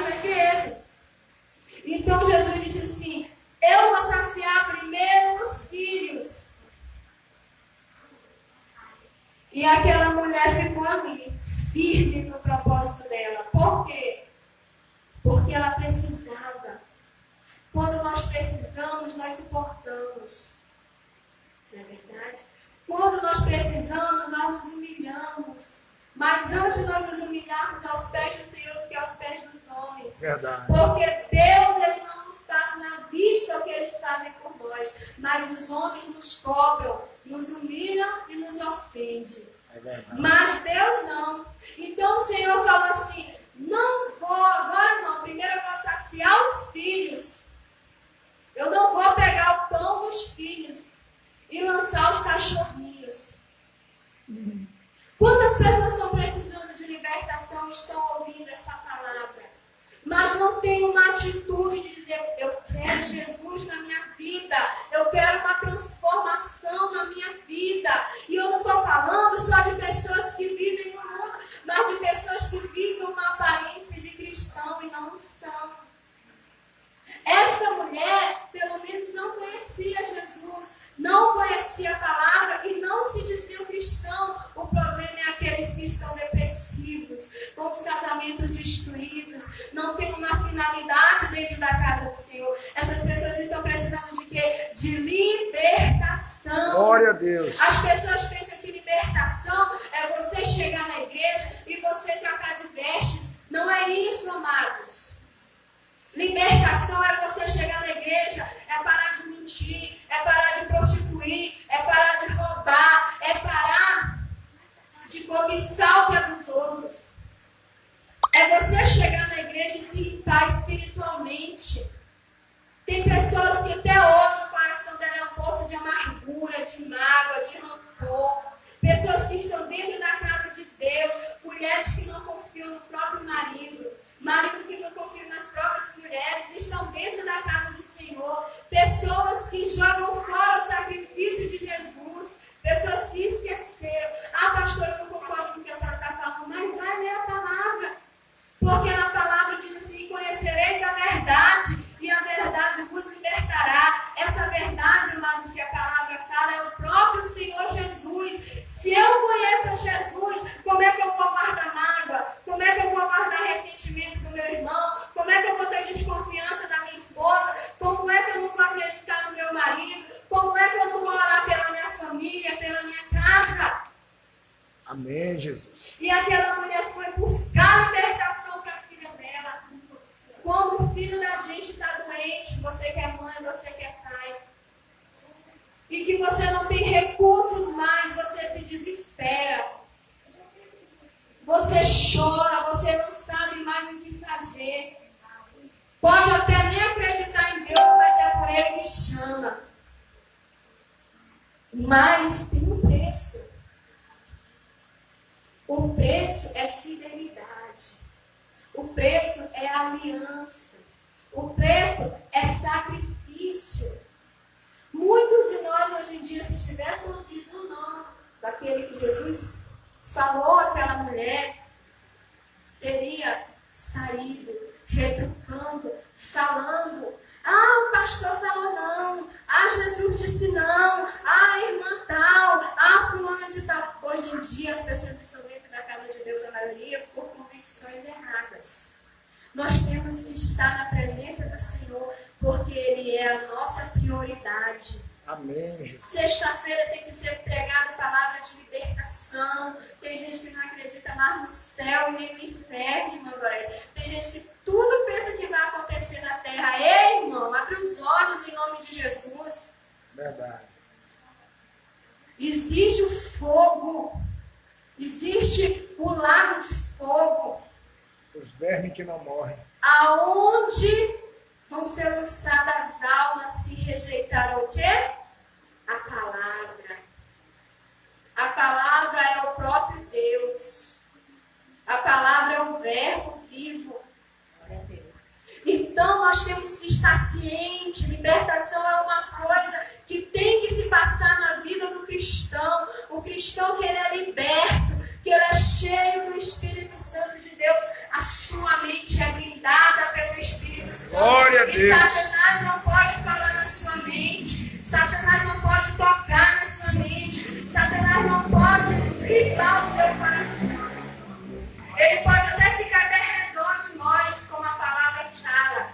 na igreja. Então Jesus disse assim: eu vou saciar primeiro os filhos. E aquela mulher ficou ali, firme no propósito dela. Por quê? Porque ela precisava. Quando nós precisamos, nós suportamos. Não é verdade? Quando nós precisamos, nós nos humilhamos. Mas antes de nós nos humilharmos aos pés do Senhor do que aos pés dos homens. Verdade. Porque Deus, Ele não nos passa na vista o que eles fazem por nós. Mas os homens nos cobram, nos humilham e nos ofendem. É verdade. Mas Deus não. Então o Senhor falou assim: não vou, agora não. Primeiro eu vou saciar os filhos. Eu não vou pegar o pão dos filhos e lançar os cachorrinhos. Quantas pessoas estão precisando de libertação e estão ouvindo essa palavra, mas não tem uma atitude de dizer: eu quero Jesus na minha vida, eu quero uma transformação na minha vida. E eu não estou falando só de pessoas que vivem no mundo, mas de pessoas que vivem uma aparência de cristão e não são. Essa mulher, pelo menos, não conhecia Jesus, não conhecia a palavra e não se dizia cristão. O problema é aqueles que estão depressivos, com os casamentos destruídos, não tem uma finalidade dentro da casa do Senhor. Essas pessoas estão precisando de quê? De libertação. Glória a Deus. As pessoas pensam que libertação é você chegar na igreja e você trocar de vestes. Não é isso, amados. Libertação é você chegar na igreja, é parar de mentir, é parar de prostituir, é parar de roubar, é parar de cobiçar o que é dos outros. É você chegar na igreja e se limpar espiritualmente. Tem pessoas que até hoje o coração dela é um poço de amargura, de mágoa, de rancor. Pessoas que estão dentro da casa de Deus, mulheres que não confiam no próprio marido que não confiam nas próprias mulheres, estão dentro da casa do Senhor. Pessoas que jogam fora o sacrifício de Jesus. Pessoas que esqueceram. Ah, pastor, eu não concordo com o que a senhora está falando, mas vai ler a palavra. Porque na palavra diz assim: conhecereis a verdade, e a verdade vos libertará. Essa verdade, amados, que a palavra fala, é o próprio Senhor Jesus. Se eu conheço Jesus, como é que eu vou guardar mágoa? Como é que eu vou guardar ressentimento do meu irmão? Como é que eu vou ter desconfiança da minha esposa? Como é que eu não vou acreditar no meu marido? Como é que eu não vou orar pela minha família, pela minha casa? Amém, Jesus. E aquela mulher foi buscar libertação para a filha dela. Como o filho da gente está doente, você que é mãe, você que é pai, e que você não tem recursos mais, você se desespera. Você chora, você não sabe mais o que fazer. Pode até nem acreditar em Deus, mas é por Ele que chama. Mas tem um preço. O preço é fidelidade. O preço é aliança. O preço é sacrifício. Muitos de nós hoje em dia, se tivessem ouvido o nome daquele que Jesus falou àquela mulher, teria saído retrucando, falando: ah, o pastor falou não, ah, Jesus disse não, ah, irmã tal, ah, fulana de tal. Hoje em dia as pessoas estão dentro da casa de Deus, a maioria, por convicções erradas. Nós temos que estar na presença do Senhor, porque Ele é a nossa prioridade. Amém. Sexta-feira tem que ser pregada palavra de libertação. Tem gente que não acredita mais no céu e nem no inferno, irmão Gorete. Tem gente que tudo pensa que vai acontecer na terra. Ei, irmão, abre os olhos em nome de Jesus. Verdade. Existe o fogo. Existe o lago de fogo. Os vermes que não morrem. Aonde vão ser lançadas as almas que rejeitaram o quê? A palavra. A palavra é o próprio Deus. A palavra é o verbo vivo. Então nós temos que estar cientes. Libertação é uma coisa que tem que se passar na vida do cristão. O cristão que ele é liberto, que ele é cheio do Espírito Santo de Deus, a sua mente é blindada. Glória a E Deus. Satanás não pode falar na sua mente. Satanás não pode tocar na sua mente. Satanás não pode limpar o seu coração. Ele pode até ficar derredor de nós, como a palavra fala.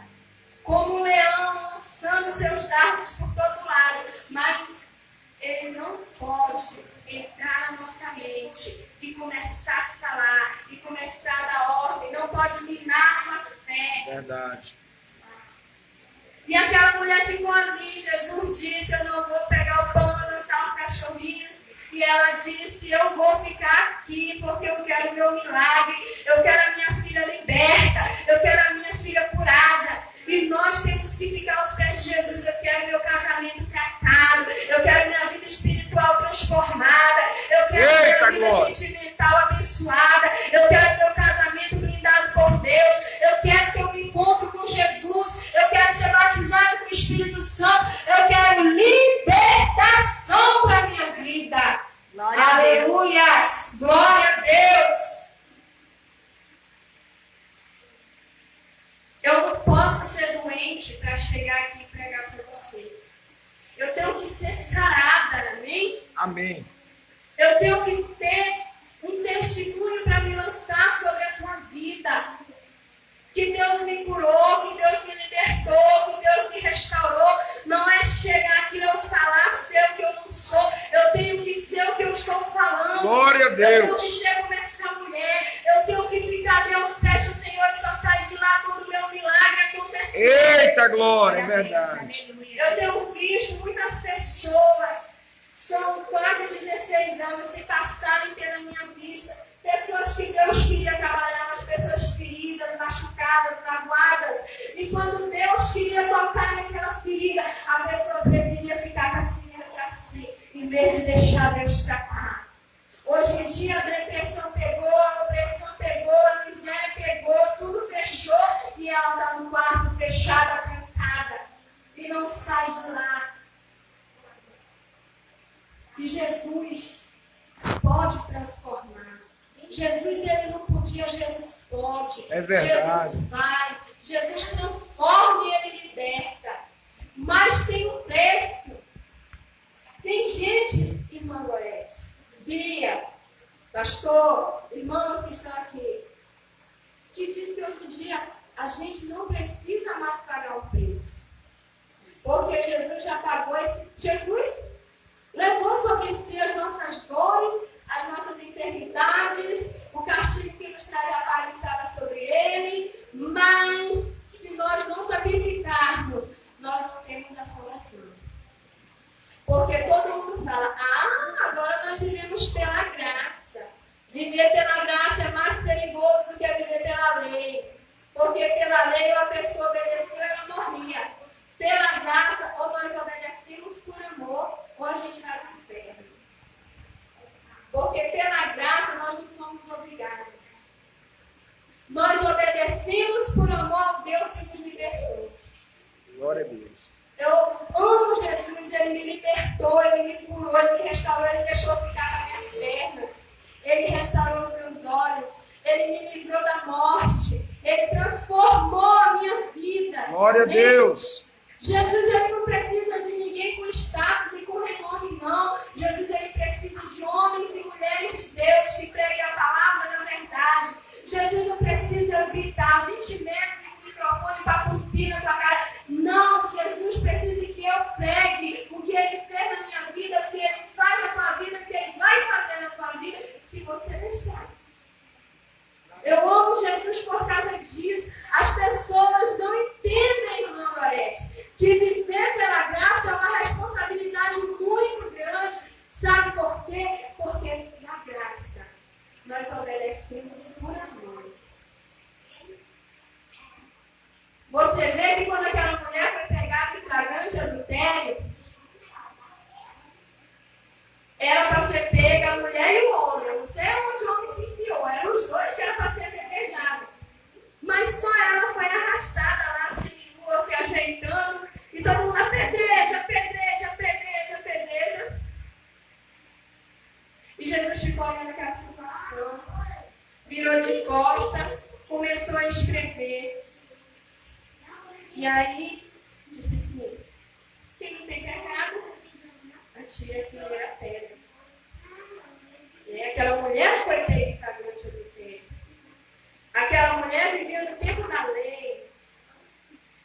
Como um leão lançando seus dardos por todo lado. Mas ele não pode entrar na nossa mente e começar a falar, e começar a dar ordem. Não pode minar uma fé. Verdade. E aquela mulher ficou ali. Jesus disse: eu não vou pegar o pão e lançar os cachorrinhos. E ela disse: eu vou ficar aqui porque eu quero o meu milagre. Eu quero a minha filha liberta. Eu quero a minha filha curada. E nós temos que ficar aos pés de Jesus. Eu quero meu casamento tratado. Eu quero minha vida espiritual transformada. Eu quero minha vida sentimental abençoada. Eu quero meu casamento blindado por Deus. Eu quero ter um encontro com Jesus. Eu quero ser batizado com o Espírito Santo. Eu quero libertação para a minha vida. Aleluias! Glória a Deus! Eu não posso ser doente para chegar aqui e pregar para você. Eu tenho que ser sarada, amém? Amém. Eu tenho que ter um testemunho para me lançar sobre a tua vida. Que Deus me curou, que Deus me libertou, que Deus me restaurou. Não é chegar aqui e eu falar ser o que eu não sou. Eu tenho que ser o que eu estou falando. Glória a Deus. Eu tenho que ser como essa mulher. Eu tenho que ficar ali aos pés do Senhor e só sair de lá quando o meu milagre acontecer. Eita glória, é verdade. Eu tenho visto muitas pessoas, são quase 16 anos, se passarem pela minha vista. Pessoas que Deus queria trabalhar, mas pessoas feridas, machucadas, magoadas. E quando Deus queria tocar naquela ferida, a pessoa preferia ficar com a ferida para si, em vez de deixar Deus tratar. Hoje em dia a depressão pegou, a opressão pegou, a miséria pegou, tudo fechou e ela está no quarto fechada, trancada. E não sai de lá. E Jesus pode transformar. Jesus, ele não podia, Jesus pode. É verdade. Jesus faz. Jesus transforma e ele liberta. Mas tem um preço. Tem gente, irmã Gorete, Bia, pastor, irmãos que estão aqui, que diz que hoje em dia a gente não precisa mais pagar o preço. Porque Jesus já pagou esse. Jesus levou sobre si as nossas dores, as nossas enfermidades, o castigo que nos traria a paz estava sobre ele, mas se nós não sacrificarmos, nós não temos a salvação. Porque todo mundo fala: agora nós vivemos pela graça. Viver pela graça é mais perigoso do que viver pela lei. Porque pela lei, ou a pessoa obedeceu e ela morria. Pela graça, ou nós obedecemos por amor, ou a gente vai para o inferno. Porque pela graça nós não somos obrigados. Nós obedecemos por amor ao Deus que nos libertou. Glória a Deus. Eu amo Jesus, ele me libertou, ele me curou, ele me restaurou, ele deixou eu ficar com as minhas pernas. Ele restaurou os meus olhos, ele me livrou da morte, ele transformou a minha vida. Glória a Deus. Jesus, ele não precisa de ninguém com status e com renome, não. Jesus, ele precisa de homens e mulheres de Deus que preguem a palavra da verdade. Jesus não precisa gritar 20 metros no microfone para cuspir na tua cara. Não, Jesus precisa que eu pregue o que ele fez na minha vida, o que ele faz na tua vida, o que ele vai fazer na tua vida, se você deixar. Eu amo Jesus por causa disso. As pessoas não entendem, irmã Gorete, que viver pela graça é uma responsabilidade muito grande. Sabe por quê? Porque na graça nós obedecemos por amor. Você vê que E aí, disse assim, quem não tem pecado, atire a primeira pedra. E aquela mulher foi pega em flagrante adultério. Aquela mulher vivia no tempo da lei.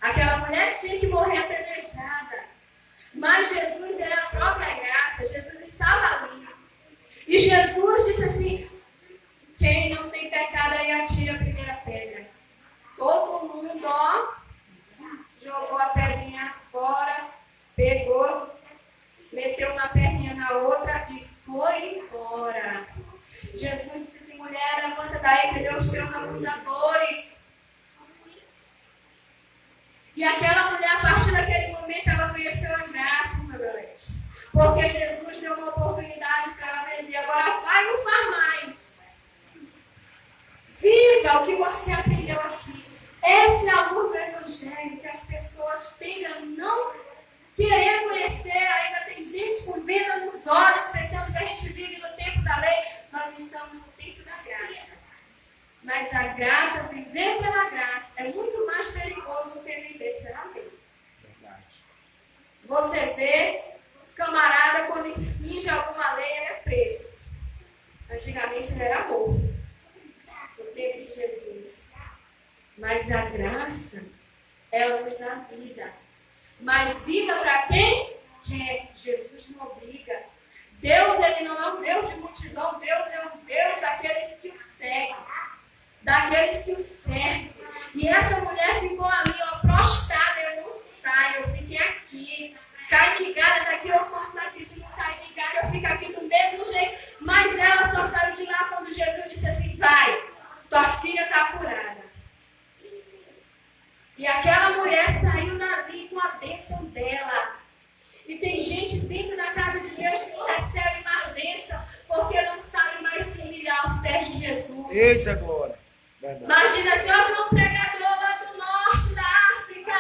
Aquela mulher tinha que morrer apedrejada. Mas Jesus era a própria graça. Jesus estava ali. E Jesus disse assim, quem não tem pecado aí atire a primeira pedra. Todo mundo, ó, jogou a pedrinha fora, pegou, meteu uma perninha na outra e foi embora. Jesus disse assim, mulher, levanta daí, cadê os teus acusadores? E aquela mulher, a partir daquele momento, ela conheceu a graça, irmã Belete. Porque Jesus deu uma oportunidade para ela viver. Agora vai e não faz mais. Viva o que você aprendeu aqui. Essa é a luz do Evangelho, que as pessoas tendem a não querer conhecer. Ainda tem gente com venda nos olhos, pensando que a gente vive no tempo da lei. Nós estamos no tempo da graça. Mas a graça, viver pela graça, é muito mais perigoso do que viver pela lei. Verdade. Você vê, camarada, quando infringe alguma lei, ele é preso. Antigamente ele era morto. No tempo de Jesus. Mas a graça, ela nos dá vida. Mas vida para quem quer. Jesus não obriga. Deus, ele não é um Deus de multidão. Deus é um Deus daqueles que o seguem. Daqueles que o servem. E essa mulher ficou ali, ó, prostrada. Eu não saio, eu fiquei aqui. Cai migalha daqui, eu corto daqui. Se não cai migalha, eu fico aqui do mesmo jeito. Mas ela só saiu de lá quando Jesus disse assim, vai, tua filha está curada. E aquela mulher saiu dali com a bênção dela. E tem gente dentro da casa de Deus que não recebe mais bênção, porque não sabe mais se humilhar aos pés de Jesus. Eita glória. Verdade. Mas diz assim, ó, tem um pregador lá do norte da África.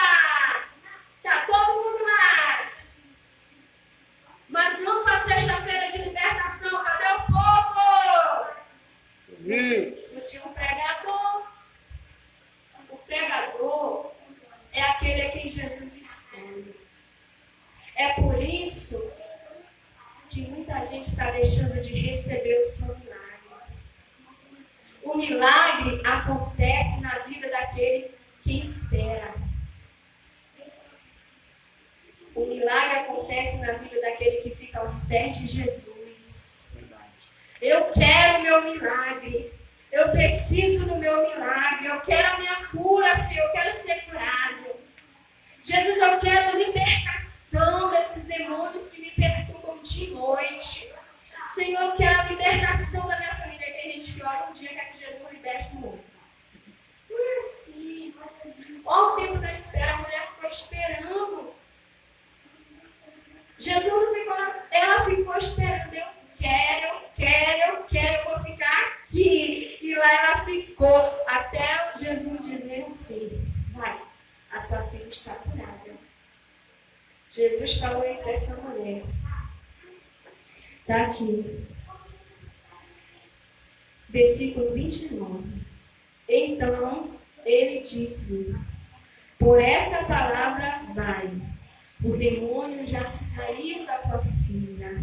Tá todo mundo lá. Mas vamos para sexta-feira de libertação. Cadê o povo? Não tinha um pregador. O pregador é aquele a quem Jesus escolhe. É por isso que muita gente está deixando de receber o seu milagre. O milagre acontece na vida daquele que espera. O milagre acontece na vida daquele que fica aos pés de Jesus. Eu quero o meu milagre. Eu preciso do meu milagre. Eu quero a minha cura, Senhor. Eu quero ser curado. Jesus, eu quero libertação desses demônios que me perturbam dia e noite. Senhor, eu quero a libertação da minha família. Tem gente que ora um dia quer que Jesus liberte no outro. Não é assim. Olha o tempo da espera. A mulher ficou esperando. Jesus não ficou, ela ficou esperando. Eu quero, eu vou ficar aqui. E lá ela ficou até Jesus dizer assim, vai, a tua filha está curada. Jesus falou isso dessa mulher. Está aqui. Versículo 29. Então, ele disse-lhe, por essa palavra vai. O demônio já saiu da tua filha.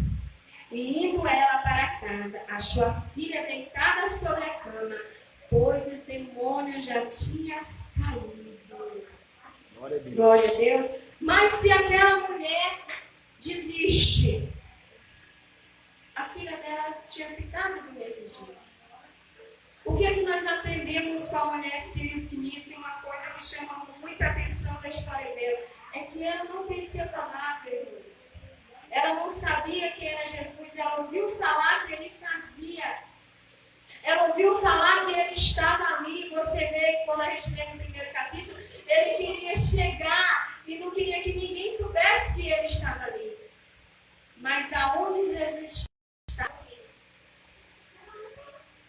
E indo ela para casa, achou a filha deitada sobre a cama, pois o demônio já tinha saído. Glória a Deus. Glória a Deus. Mas se aquela mulher desiste, a filha dela tinha ficado do mesmo jeito. O que é que nós aprendemos com a mulher Sírio Finícia? Uma coisa que chama muita atenção da história dela é que ela não conhecia a palavra de Deus. Ela não sabia que era Jesus. Ela ouviu falar que ele fazia. Ela ouviu falar que ele estava ali. Você vê, quando a gente lê no primeiro capítulo, ele queria chegar e não queria que ninguém soubesse que ele estava ali. Mas aonde Jesus está,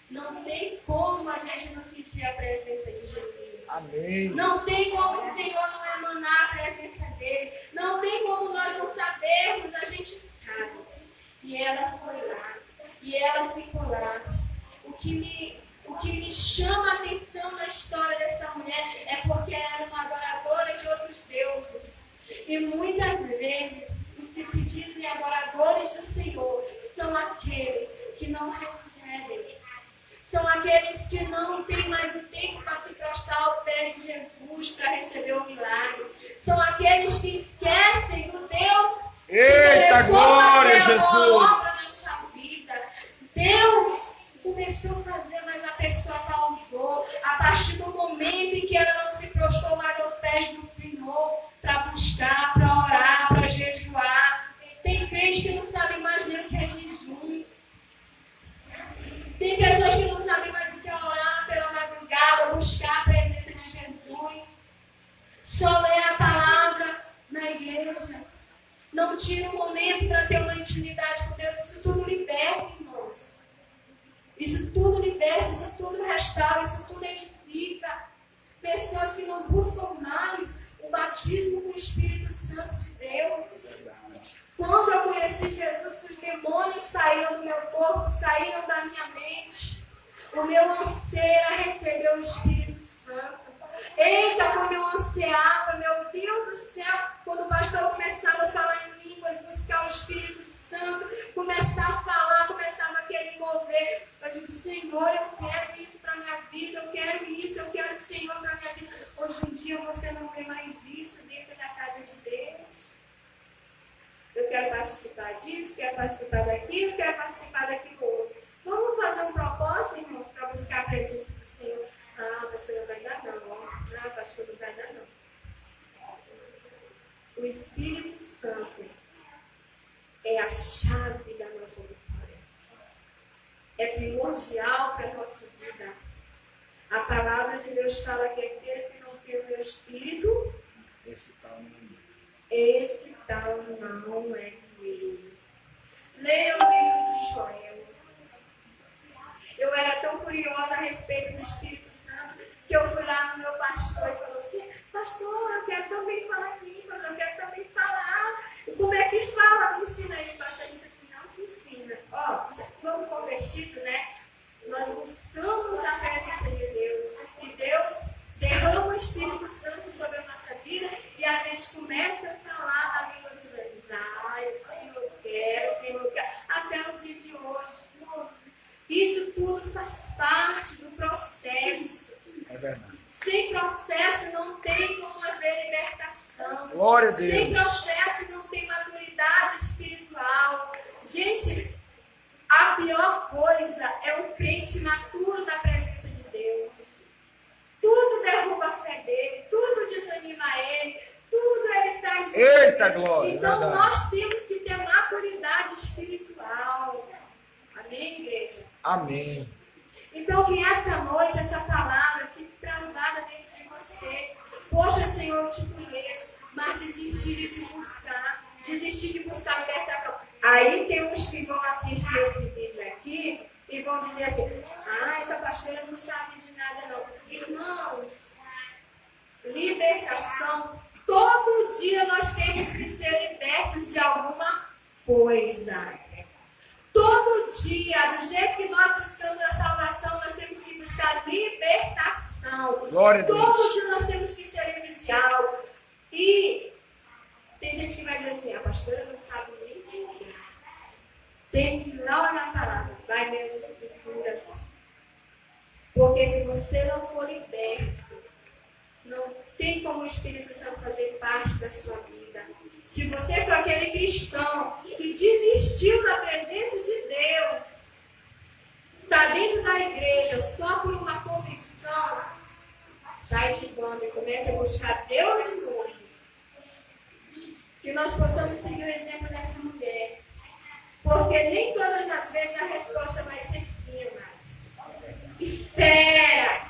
não tem como a gente não sentir a presença de Jesus. Amém. Não tem como o Senhor não emanar a presença dele. Não tem como nós não sabermos, a gente sabe. E ela foi lá. E ela ficou lá. O que me chama a atenção na história dessa mulher é porque ela era uma adoradora de outros E muitas vezes, os que se dizem adoradores do Senhor são aqueles que não recebem. São aqueles que não têm mais o tempo para se prostrar ao pé de Jesus para receber o milagre. São aqueles que esquecem do Deus que começou a fazer a boa obra na sua vida. Deus começou a fazer, mas a pessoa pausou. A partir do momento em que ela não se prostrou mais aos pés do Senhor para buscar, para orar, para jejuar. Tem crentes que não sabem mais nem o que é jejum. Tem pessoas que não sabem mais o que é orar pela madrugada, buscar a presença de Jesus. Só ler a palavra na igreja. Não tira um momento para ter uma intimidade com Deus. Isso tudo liberta, irmãos. Isso tudo liberta, isso tudo restaura, isso tudo edifica. Pessoas que não buscam mais o batismo com o Espírito Santo de Deus. Quando eu conheci Jesus, os demônios saíram do meu corpo, saíram da minha mente. O meu anseio era receber o Espírito Santo. Eita, como eu ansiava, meu Deus do céu, quando o pastor começava a falar em línguas, buscar o Espírito Santo, começar a falar, começava a querer mover. Eu digo, Senhor, eu quero isso para a minha vida, eu quero isso, eu quero o Senhor para a minha vida. Hoje em dia você não vê mais isso dentro da casa de Deus. Eu quero participar disso, quero participar daquilo, quero participar daquilo outro. Vamos fazer um propósito, irmãos, para buscar a presença do Senhor. Ah, pastor, não vai dar não. Ah, pastor, não vai dar não. O Espírito Santo é a chave da nossa vitória. É primordial para a nossa vida. A palavra de Deus fala que aquele que não tem o meu Espírito, Esse tal não é meu. Esse tal não é meu. Leia o livro de Joel. Eu era tão curiosa a respeito do Espírito Santo que eu fui lá no meu pastor e falou assim, pastor, eu quero também falar em línguas, eu quero também falar. Como é que fala? Me ensina aí. O pastor disse assim, não se ensina. Ó, vamos convertido, né? Nós buscamos a presença de Deus. E Deus derrama o Espírito Santo sobre a nossa vida e a gente começa a falar na língua dos anjos. Ai, Senhor, eu quero, Senhor, eu quero. Até o dia de hoje. Isso tudo faz parte do processo. É verdade. Sem processo não tem como haver libertação. Glória a Deus. Sem processo não tem maturidade espiritual. Gente, a pior coisa é um crente maturo na presença de Deus. Tudo derruba a fé dele, tudo desanima ele, tudo ele traz. Eita, glória! Então verdade. nós temos que ter maturidade espiritual. Amém, igreja? Amém. Então que essa noite, essa palavra fique gravada dentro de você. Poxa, Senhor, eu te conheço, mas desisti de buscar libertação. Aí tem uns que vão assistir esse vídeo aqui e vão dizer assim, ah, essa pastora não sabe de nada não. Irmãos, libertação, todo dia nós temos que ser libertos de alguma coisa. Todo dia, do jeito que nós buscamos a salvação, nós temos que buscar libertação. Glória a Deus. Todo dia nós temos que ser livres de algo. E tem gente que vai dizer assim, a pastora não sabe nem entender. Tem que ir lá olhar a palavra, vai ler as escrituras. Porque se você não for liberto, não tem como o Espírito Santo fazer parte da sua vida. Se você for aquele cristão que desistiu da presença de Deus, está dentro da igreja só por uma convicção, sai de banda e comece a buscar Deus de novo. Que nós possamos seguir o exemplo dessa mulher. Porque nem todas as vezes a resposta vai ser sim, amados. Espera,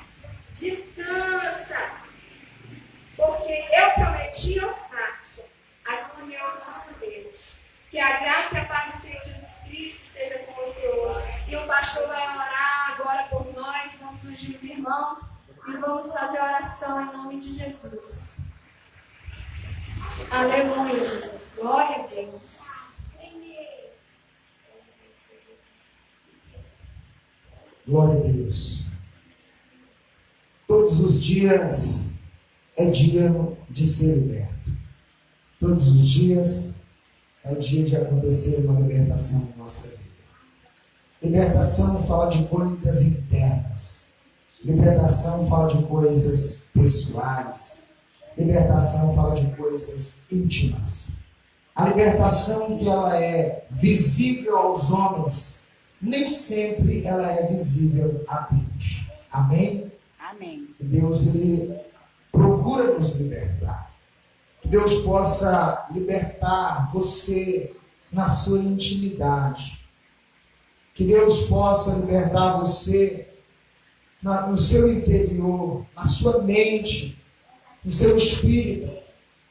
descansa, porque eu prometi, eu faço. Assim é o nosso Deus. Que a graça e a paz do Senhor Jesus Cristo esteja com você hoje. E o pastor vai orar agora por nós. Vamos ungir os irmãos e vamos fazer a oração em nome de Jesus. Aleluia, Jesus. Glória a Deus. Glória a Deus. Todos os dias é dia de ser liberto. todos os dias é o dia de acontecer uma libertação na nossa vida. Libertação fala de coisas internas. Libertação fala de coisas pessoais. Libertação fala de coisas íntimas. A libertação que ela é visível aos homens, nem sempre ela é visível a Deus. Amém? Amém. Deus, Ele procura nos libertar. Que Deus possa libertar você na sua intimidade. Que Deus possa libertar você no seu interior, na sua mente, no seu espírito.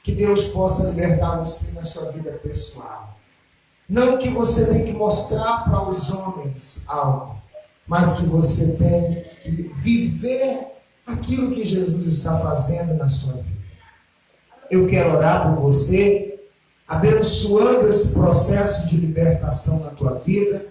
Que Deus possa libertar você na sua vida pessoal. Não que você tenha que mostrar para os homens algo, mas que você tem que viver aquilo que Jesus está fazendo na sua vida. Eu quero orar por você, abençoando esse processo de libertação na tua vida,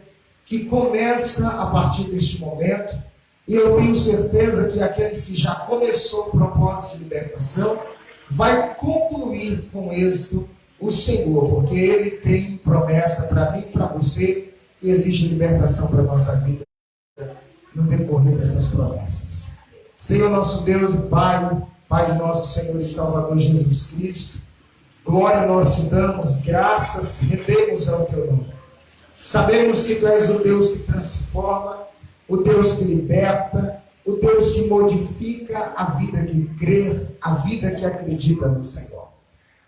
que começa a partir deste momento, e eu tenho certeza que aqueles que já começou o propósito de libertação, vai concluir com êxito o Senhor, porque Ele tem promessa para mim e para você, e existe libertação para a nossa vida no decorrer dessas promessas. Senhor nosso Deus e Pai, Pai de nosso Senhor e Salvador Jesus Cristo, glória nós te damos, graças rendemos ao teu nome. Sabemos que tu és o Deus que transforma, o Deus que liberta, o Deus que modifica a vida que crê, a vida que acredita no Senhor.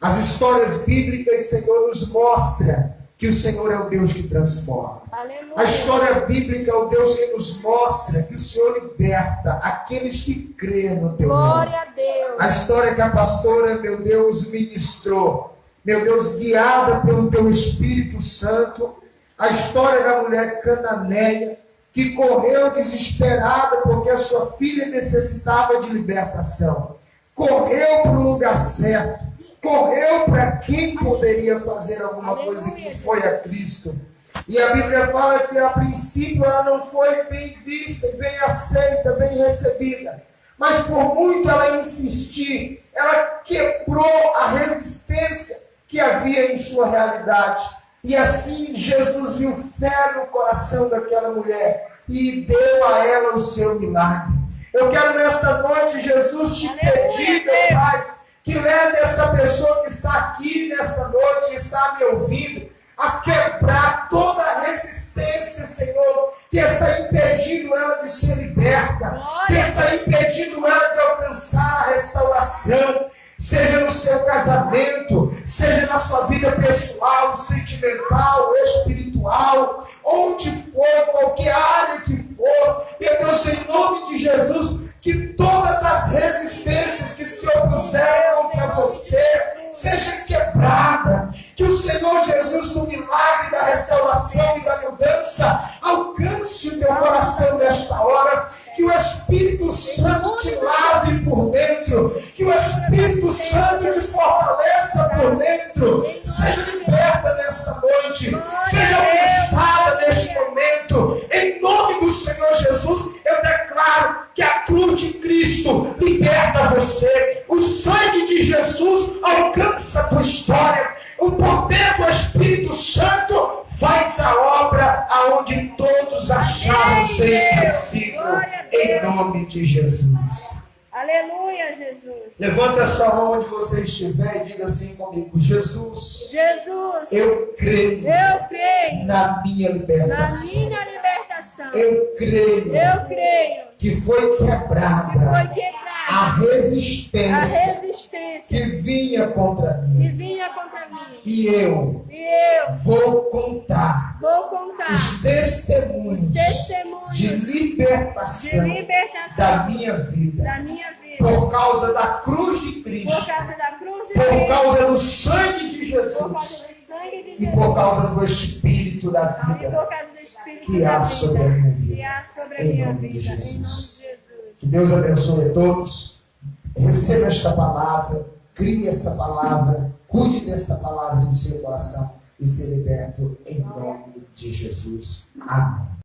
As histórias bíblicas, Senhor, nos mostram que o Senhor é o Deus que transforma. Aleluia. A história bíblica é o Deus que nos mostra que o Senhor liberta aqueles que crêem no teu nome. Glória a Deus. A história que a pastora, meu Deus, ministrou, meu Deus, guiada pelo teu Espírito Santo, a história da mulher cananeia, que correu desesperada porque a sua filha necessitava de libertação. Correu para o lugar certo. Correu para quem poderia fazer alguma coisa, que foi a Cristo. E a Bíblia fala que a princípio ela não foi bem vista, bem aceita, bem recebida. Mas por muito ela insistir, ela quebrou a resistência que havia em sua realidade. E assim Jesus viu fé no coração daquela mulher e deu a ela o seu milagre. Eu quero nesta noite, Jesus, te pedir, meu Pai, que leve essa pessoa que está aqui nesta noite, está me ouvindo, a quebrar toda a resistência, Senhor, que está impedindo ela de ser liberta, que está impedindo ela de alcançar a restauração, seja no seu casamento, seja na sua vida pessoal, sentimental, espiritual, onde for, qualquer área que for. Meu Deus, em nome de Jesus, que todas as resistências que se opuseram contra você sejam quebradas, que o Senhor Jesus, no milagre da restauração e da mudança, alcance o teu coração nesta hora, que o Espírito Santo te lave por dentro, que o Espírito Santo te fortaleça por dentro, seja liberta nesta noite, seja alcançada neste momento, em nome do Senhor Jesus. Eu declaro que a cruz de Cristo liberta você, o sangue de Jesus alcança a tua história, o poder do Espírito Santo faz a obra aonde todos acharam ser impossível, em nome de Jesus. Aleluia, Jesus. Levanta a sua mão onde você estiver e diga assim comigo: Jesus, Jesus, eu creio na minha libertação. Eu creio que foi quebrada a resistência que vinha contra mim. E eu vou contar os testemunhos de libertação da minha vida. Por causa da cruz de Cristo, por causa do sangue de Jesus e por causa do Espírito da vida que há sobre a minha vida, em nome de Jesus. Que Deus abençoe a todos. Receba esta palavra, crie esta palavra, cuide desta palavra em seu coração e seja liberto em nome de Jesus. Amém.